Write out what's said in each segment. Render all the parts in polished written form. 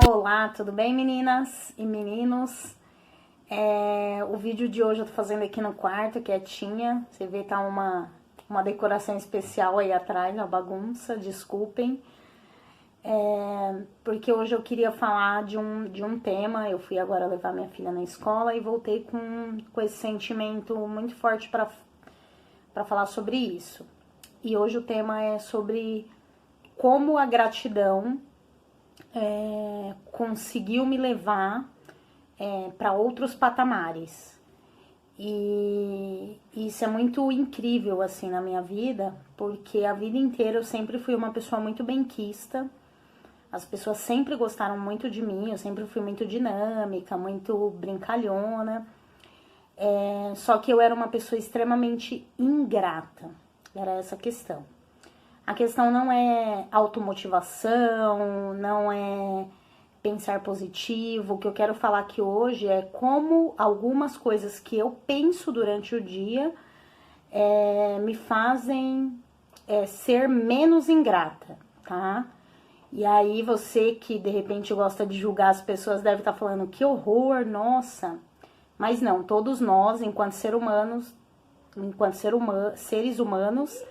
Olá, tudo bem, meninas e meninos? O vídeo de hoje eu tô fazendo aqui no quarto, quietinha. Você vê, tá uma decoração especial aí atrás, uma bagunça, desculpem. Porque hoje eu queria falar de um tema. Eu fui agora levar minha filha na escola e voltei com esse sentimento muito forte para falar sobre isso. E hoje o tema é sobre como a gratidão conseguiu me levar para outros patamares. E isso é muito incrível assim na minha vida, porque a vida inteira eu sempre fui uma pessoa muito benquista. As pessoas sempre gostaram muito de mim, eu sempre fui muito dinâmica, muito brincalhona. Só que eu era uma pessoa extremamente ingrata, era essa a questão. A questão não é automotivação, não é pensar positivo. O que eu quero falar aqui hoje é como algumas coisas que eu penso durante o dia me fazem ser menos ingrata, tá? E aí você que de repente gosta de julgar as pessoas deve estar falando, que horror, nossa. Mas não, todos nós, enquanto seres humanos,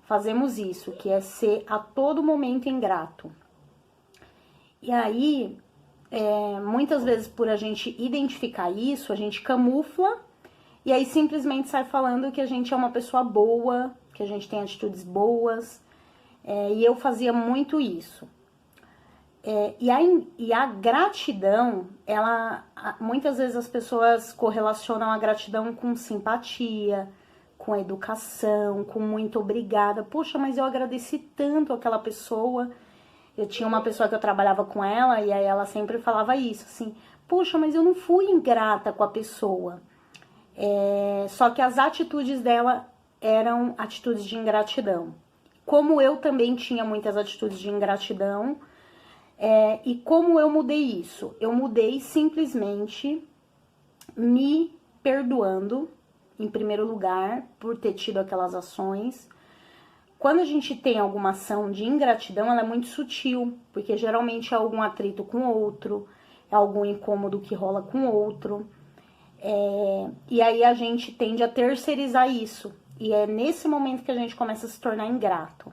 fazemos isso, que é ser a todo momento ingrato. E aí, muitas vezes por a gente identificar isso, a gente camufla e aí simplesmente sai falando que a gente é uma pessoa boa, que a gente tem atitudes boas. E eu fazia muito isso. E a gratidão, muitas vezes as pessoas correlacionam a gratidão com simpatia, com educação, com muito obrigada. Poxa, mas eu agradeci tanto aquela pessoa. Eu tinha uma pessoa que eu trabalhava com ela e aí ela sempre falava isso, assim, poxa, mas eu não fui ingrata com a pessoa. Só que as atitudes dela eram atitudes de ingratidão. Como eu também tinha muitas atitudes de ingratidão, e como eu mudei isso? Eu mudei simplesmente me perdoando, em primeiro lugar, por ter tido aquelas ações. Quando a gente tem alguma ação de ingratidão, ela é muito sutil, porque geralmente é algum atrito com o outro, é algum incômodo que rola com o outro, e aí a gente tende a terceirizar isso, e é nesse momento que a gente começa a se tornar ingrato.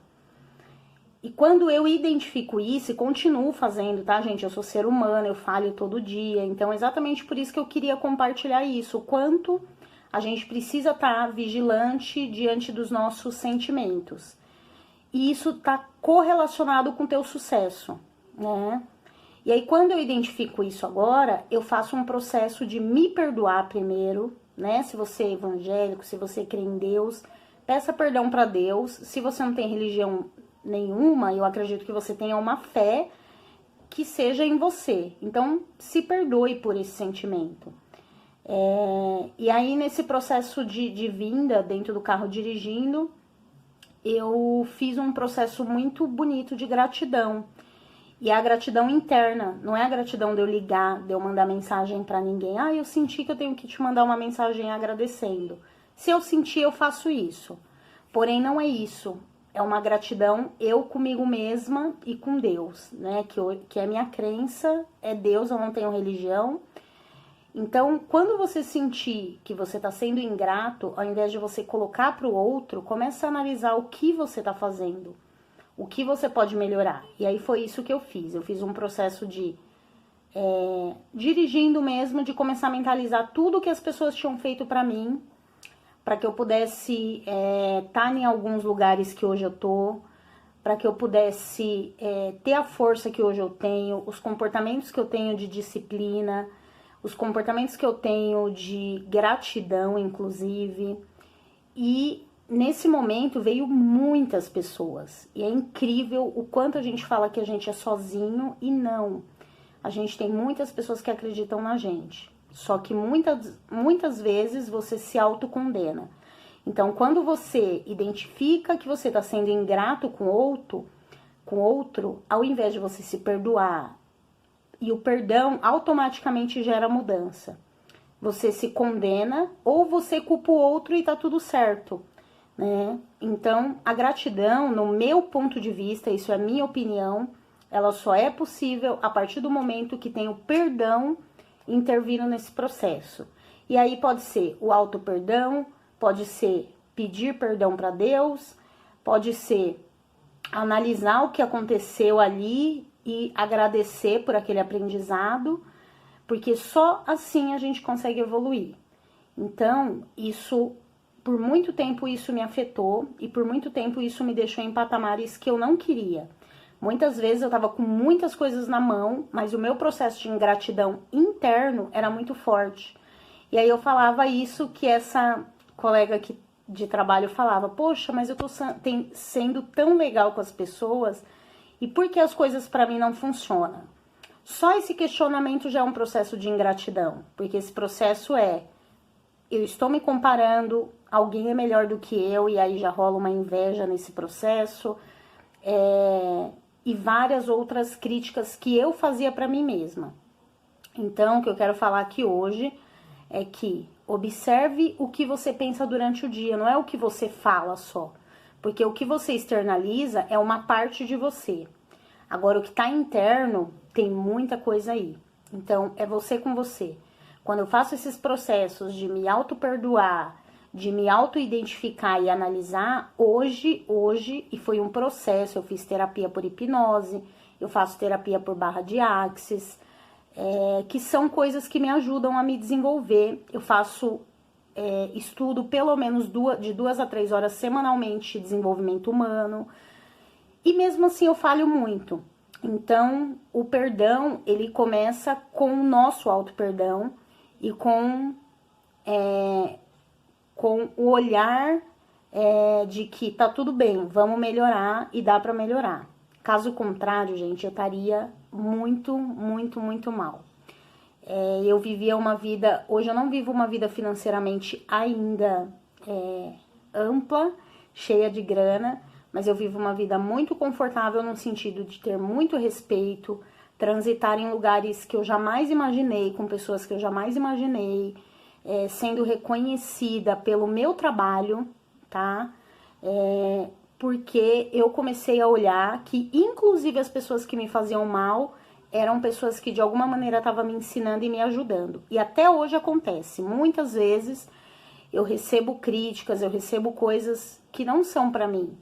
E quando eu identifico isso, e continuo fazendo, tá, gente? Eu sou ser humano, eu falho todo dia, então exatamente por isso que eu queria compartilhar isso, o quanto a gente precisa estar vigilante diante dos nossos sentimentos. E isso está correlacionado com o teu sucesso, né? E aí, quando eu identifico isso agora, eu faço um processo de me perdoar primeiro, né? Se você é evangélico, se você crê em Deus, peça perdão para Deus. Se você não tem religião nenhuma, eu acredito que você tenha uma fé que seja em você. Então, se perdoe por esse sentimento. E aí, nesse processo de vinda, dentro do carro dirigindo, eu fiz um processo muito bonito de gratidão. E é a gratidão interna, não é a gratidão de eu ligar, de eu mandar mensagem pra ninguém. Ah, eu senti que eu tenho que te mandar uma mensagem agradecendo. Se eu sentir, eu faço isso. Porém, não é isso. É uma gratidão eu comigo mesma e com Deus, né? Que é a minha crença, é Deus, eu não tenho religião. Então, quando você sentir que você está sendo ingrato, ao invés de você colocar para o outro, comece a analisar o que você está fazendo, o que você pode melhorar. E aí foi isso que eu fiz. Eu fiz um processo de dirigindo mesmo, de começar a mentalizar tudo que as pessoas tinham feito para mim, para que eu pudesse estar em alguns lugares que hoje eu tô, para que eu pudesse ter a força que hoje eu tenho, os comportamentos que eu tenho de disciplina, os comportamentos que eu tenho de gratidão, inclusive. E nesse momento veio muitas pessoas. E é incrível o quanto a gente fala que a gente é sozinho e não. A gente tem muitas pessoas que acreditam na gente. Só que muitas vezes você se autocondena. Então, quando você identifica que você está sendo ingrato com outro, ao invés de você se perdoar, e o perdão automaticamente gera mudança. Você se condena ou você culpa o outro e tá tudo certo. né? Então, a gratidão, no meu ponto de vista, isso é minha opinião, ela só é possível a partir do momento que tem o perdão intervindo nesse processo. E aí pode ser o auto-perdão, pode ser pedir perdão para Deus, pode ser analisar o que aconteceu ali e agradecer por aquele aprendizado, porque só assim a gente consegue evoluir. Então, isso, por muito tempo isso me afetou e por muito tempo isso me deixou em patamares que eu não queria. Muitas vezes eu tava com muitas coisas na mão, mas o meu processo de ingratidão interno era muito forte. E aí eu falava isso que essa colega de trabalho falava, poxa, mas eu tô sendo tão legal com as pessoas e por que as coisas para mim não funcionam? Só esse questionamento já é um processo de ingratidão, porque esse processo eu estou me comparando, alguém é melhor do que eu e aí já rola uma inveja nesse processo, e várias outras críticas que eu fazia para mim mesma. Então, o que eu quero falar aqui hoje é que observe o que você pensa durante o dia, não é o que você fala só. Porque o que você externaliza é uma parte de você. Agora, o que está interno, tem muita coisa aí. Então, é você com você. Quando eu faço esses processos de me auto-perdoar, de me auto-identificar e analisar, hoje, e foi um processo, eu fiz terapia por hipnose, eu faço terapia por barra de axis, que são coisas que me ajudam a me desenvolver. Eu faço estudo pelo menos de 2 a 3 horas semanalmente de desenvolvimento humano, e mesmo assim eu falho muito. Então, o perdão, ele começa com o nosso auto-perdão e com o olhar de que tá tudo bem, vamos melhorar e dá pra melhorar. Caso contrário, gente, eu estaria muito, muito, muito mal. Eu vivia uma vida, hoje eu não vivo uma vida financeiramente ainda ampla, cheia de grana, mas eu vivo uma vida muito confortável no sentido de ter muito respeito, transitar em lugares que eu jamais imaginei, com pessoas que eu jamais imaginei, sendo reconhecida pelo meu trabalho, tá? Porque eu comecei a olhar que, inclusive, as pessoas que me faziam mal eram pessoas que de alguma maneira estavam me ensinando e me ajudando. E até hoje acontece. Muitas vezes eu recebo críticas, eu recebo coisas que não são pra mim.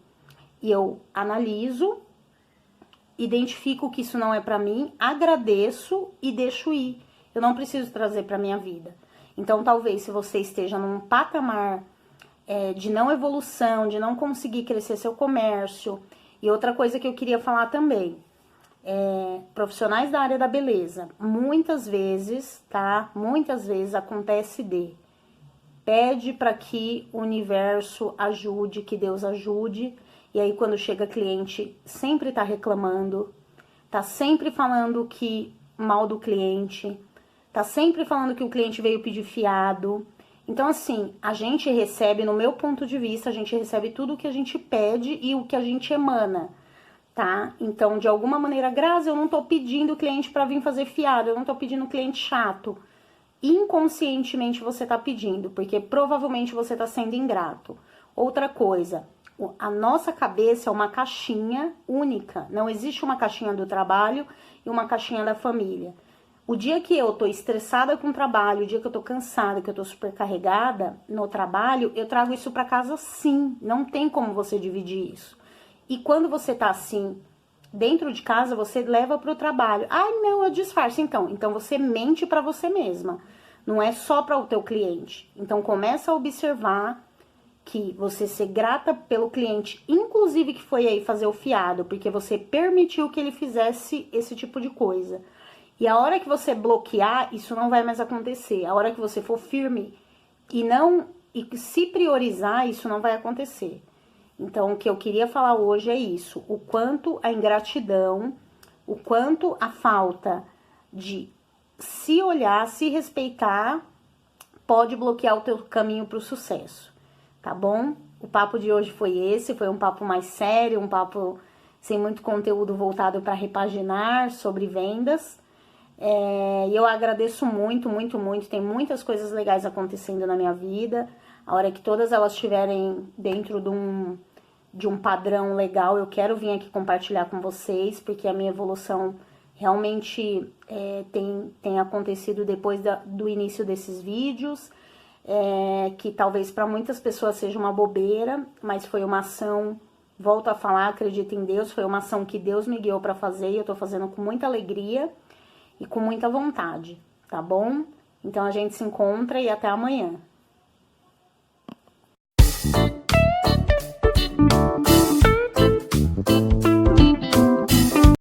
E eu analiso, identifico que isso não é pra mim, agradeço e deixo ir. Eu não preciso trazer pra minha vida. Então, talvez, se você esteja num patamar de não evolução, de não conseguir crescer seu comércio. E outra coisa que eu queria falar também, profissionais da área da beleza, muitas vezes, tá? Muitas vezes acontece pede para que o universo ajude, que Deus ajude, e aí quando chega cliente, sempre tá reclamando, tá sempre falando que mal do cliente, tá sempre falando que o cliente veio pedir fiado. Então, assim, a gente recebe, no meu ponto de vista, a gente recebe tudo o que a gente pede e o que a gente emana, tá? Então, de alguma maneira, Grazi, eu não tô pedindo o cliente para vir fazer fiado, eu não tô pedindo cliente chato. Inconscientemente você tá pedindo, porque provavelmente você tá sendo ingrato. Outra coisa, a nossa cabeça é uma caixinha única, não existe uma caixinha do trabalho e uma caixinha da família. O dia que eu tô estressada com o trabalho, o dia que eu tô cansada, que eu tô supercarregada no trabalho, eu trago isso pra casa sim. Não tem como você dividir isso. E quando você tá assim, dentro de casa, você leva pro trabalho. Ai, não, eu disfarço. Então você mente pra você mesma. Não é só para o teu cliente. Então começa a observar que você ser grata pelo cliente, inclusive que foi aí fazer o fiado, porque você permitiu que ele fizesse esse tipo de coisa. E a hora que você bloquear, isso não vai mais acontecer. A hora que você for firme e se priorizar, isso não vai acontecer. Então, o que eu queria falar hoje é isso. O quanto a ingratidão, o quanto a falta de se olhar, se respeitar, pode bloquear o teu caminho para o sucesso. Tá bom? O papo de hoje foi esse. Foi um papo mais sério, um papo sem muito conteúdo voltado para repaginar sobre vendas. E eu agradeço muito, muito, muito. Tem muitas coisas legais acontecendo na minha vida. A hora que todas elas estiverem dentro de um padrão legal, eu quero vir aqui compartilhar com vocês, porque a minha evolução realmente tem acontecido depois do início desses vídeos, que talvez para muitas pessoas seja uma bobeira, mas foi uma ação, volto a falar, acredito em Deus, foi uma ação que Deus me guiou para fazer e eu tô fazendo com muita alegria e com muita vontade, tá bom? Então a gente se encontra e até amanhã.